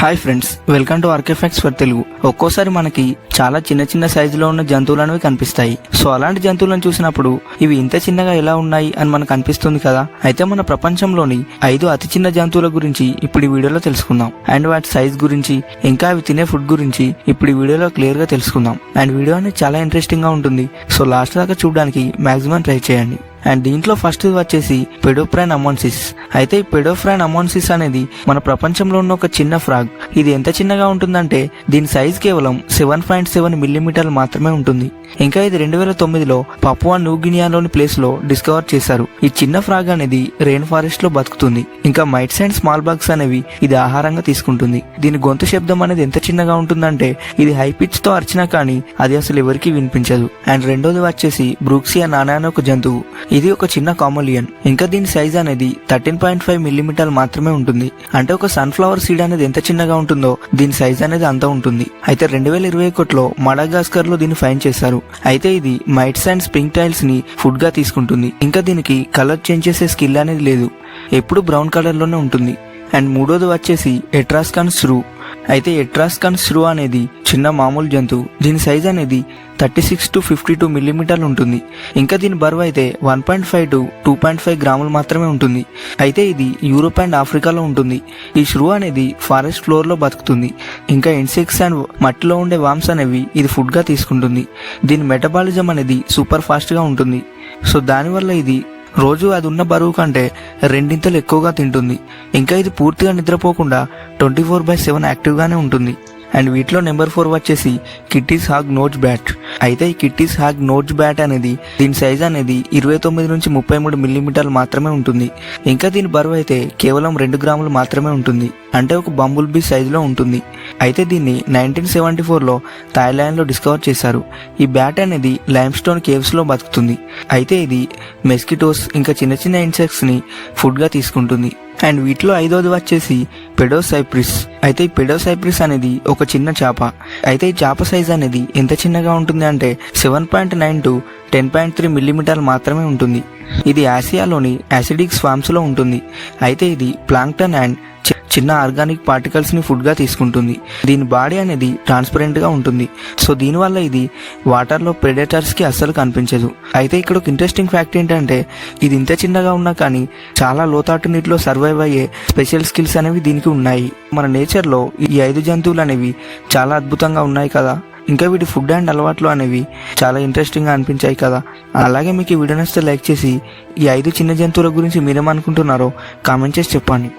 Hi friends, welcome to RK facts for Telugu. ఒక్కోసారి మనకి చాలా చిన్న చిన్న సైజులో ఉన్న జంతువులు అనేవి కనిపిస్తాయి. సో అలాంటి జంతువులను చూసినప్పుడు ఇవి ఇంత చిన్నగా ఎలా ఉన్నాయి అని మనకు అనిపిస్తుంది కదా. అయితే మన ప్రపంచంలోని 5 అతి చిన్న జంతువుల గురించి ఇప్పుడు ఈ వీడియోలో తెలుసుకుందాం. అండ్ వాటి సైజ్ గురించి, ఇంకా అవి తినే ఫుడ్ గురించి ఇప్పుడు ఈ వీడియోలో క్లియర్ గా తెలుసుకుందాం. అండ్ వీడియో అనేది చాలా ఇంట్రెస్టింగ్ గా ఉంటుంది. సో లాస్ట్ దాకా చూడడానికి మాక్సిమం ట్రై చేయండి. అండ్ దీంట్లో ఫస్ట్ వచ్చేసి పెడోఫ్రైన్ అమోన్సిస్. అయితే ఈ పెడోఫ్రైన్ అమోన్సిస్ అనేది మన ప్రపంచంలో ఉన్న ఒక చిన్న ఫ్రాగ్. ఇది ఎంత చిన్నగా ఉంటుందంటే దీని సైజ్ కేవలం 7.7 మిల్లీమీటర్లు మాత్రమే ఉంటుంది. ఇంకా ఇది 2009లో పపువా న్యూగినియాలోని ప్లేస్ లో డిస్కవర్ చేశారు. ఈ చిన్న ఫ్రాగ్ అనేది రెయిన్ ఫారెస్ట్ లో బతుకుతుంది. ఇంకా మైట్స్ అండ్ స్మాల్ బగ్స్ అనేవి ఇది ఆహారంగా తీసుకుంటుంది. దీని గొంతు శబ్దం అనేది ఎంత చిన్నగా ఉంటుందంటే ఇది హై పిచ్ తో అరిచినా కానీ అది అసలు ఎవరికి వినిపించదు. అండ్ రెండోది వచ్చేసి బ్రూక్సియా నానా అనే ఒక జంతువు. ఇది ఒక చిన్న కామోలియన్. ఇంకా దీని సైజ్ అనేది 13.5 మిల్లీమీటర్లు మాత్రమే ఉంటుంది. అంటే ఒక సన్ఫ్లవర్ సీడ్ అనేది ఎంత చిన్నగా ఉంటుందో దీని సైజ్ అనేది అంత ఉంటుంది. అయితే 2021లో మడగాస్కర్ లో దీన్ని ఫైండ్ చేశారు. అయితే ఇది మైట్స్ అండ్ స్ప్రింగ్ టైల్స్ ని ఫుడ్ గా తీసుకుంటుంది. ఇంకా దీనికి కలర్ చేంజ్ చేసే స్కిల్ అనేది లేదు, ఎప్పుడు బ్రౌన్ కలర్ లోనే ఉంటుంది. అండ్ మూడోది వచ్చేసి ఎట్రాస్కన్ శ్రూ. అయితే ఎట్రాస్కన్ శ్రూ అనేది చిన్న మామూలు జంతువు. దీని సైజ్ అనేది 36 to 52 మిల్లీమీటర్లు ఉంటుంది. ఇంకా దీని బరువు అయితే 1.5 to 2.5 గ్రాములు మాత్రమే ఉంటుంది. అయితే ఇది యూరోప్ అండ్ ఆఫ్రికాలో ఉంటుంది. ఈ శ్రూ అనేది ఫారెస్ట్ ఫ్లోర్ లో బతుకుతుంది. ఇంకా ఇన్సెక్ట్స్ అండ్ మట్టిలో ఉండే వామ్స్ అనేవి ఇది ఫుడ్ గా తీసుకుంటుంది. దీని మెటబాలిజం అనేది సూపర్ ఫాస్ట్ గా ఉంటుంది. సో దానివల్ల ఇది రోజు అది ఉన్న బరువు కంటే 2 ఎక్కువగా తింటుంది. ఇంకా ఇది పూర్తిగా నిద్రపోకుండా 24/7 యాక్టివ్ గానే ఉంటుంది. అండ్ వీటిలో నెంబర్ 4 వచ్చేసి కిట్టీస్ హాగ్ నోజ్ బ్యాట్. అయితే ఈ కిట్టీస్ హాగ్ నోజ్ బ్యాట్ అనేది దీని సైజ్ అనేది 29 నుంచి 33 మిల్లీమీటర్లు మాత్రమే ఉంటుంది. ఇంకా దీని బరువు అయితే కేవలం 2 గ్రాములు మాత్రమే ఉంటుంది. అంటే ఒక బంబుల్ బీ సైజ్ లో ఉంటుంది. అయితే దీన్ని 1974లో థాయిలాండ్ లో డిస్కవర్ చేశారు. ఈ బ్యాట్ అనేది లైమ్ స్టోన్ కేవ్స్ లో బతుకుతుంది. అయితే ఇది మెస్కిటోస్ ఇంకా చిన్న చిన్న ఇన్సెక్ట్స్ ని ఫుడ్ గా తీసుకుంటుంది. అండ్ వీటిలో 5వది వచ్చేసి పెడోసైప్రిస్. అయితే ఈ పెడోసైప్రిస్ అనేది ఒక చిన్న చేప. అయితే ఈ చేప సైజ్ అనేది ఎంత చిన్నగా ఉంటుంది అంటే 7.9 to 10.3 మిల్లీమీటర్లు మాత్రమే ఉంటుంది. ఇది ఆసియాలోని యాసిడిక్ స్వామ్స్ లో ఉంటుంది. అయితే ఇది ప్లాంక్టన్ అండ్ చిన్న ఆర్గానిక్ పార్టికల్స్ ని ఫుడ్ గా తీసుకుంటుంది. దీని బాడీ అనేది ట్రాన్స్పరెంట్ గా ఉంటుంది. సో దీనివల్ల ఇది వాటర్ లో ప్రెడేటర్స్ కి అస్సలు కనిపించదు. అయితే ఇక్కడ ఒక ఇంట్రెస్టింగ్ ఫ్యాక్ట్ ఏంటంటే ఇది ఇంత చిన్నగా ఉన్నా కానీ చాలా లోతాటు నీటిలో సర్వైవ్ అయ్యే స్పెషల్ స్కిల్స్ అనేవి దీనికి ఉన్నాయి. మన నేచర్ లో ఈ 5 జంతువులు అనేవి చాలా అద్భుతంగా ఉన్నాయి కదా. ఇంకా వీటి ఫుడ్ అండ్ అలవాట్లు అనేవి చాలా ఇంట్రెస్టింగ్ గా అనిపించాయి కదా. అలాగే మీకు ఈ వీడియో నచ్చితే లైక్ చేసి ఈ 5 చిన్న జంతువుల గురించి మీరేమనుకుంటున్నారో కామెంట్ చేసి చెప్పండి.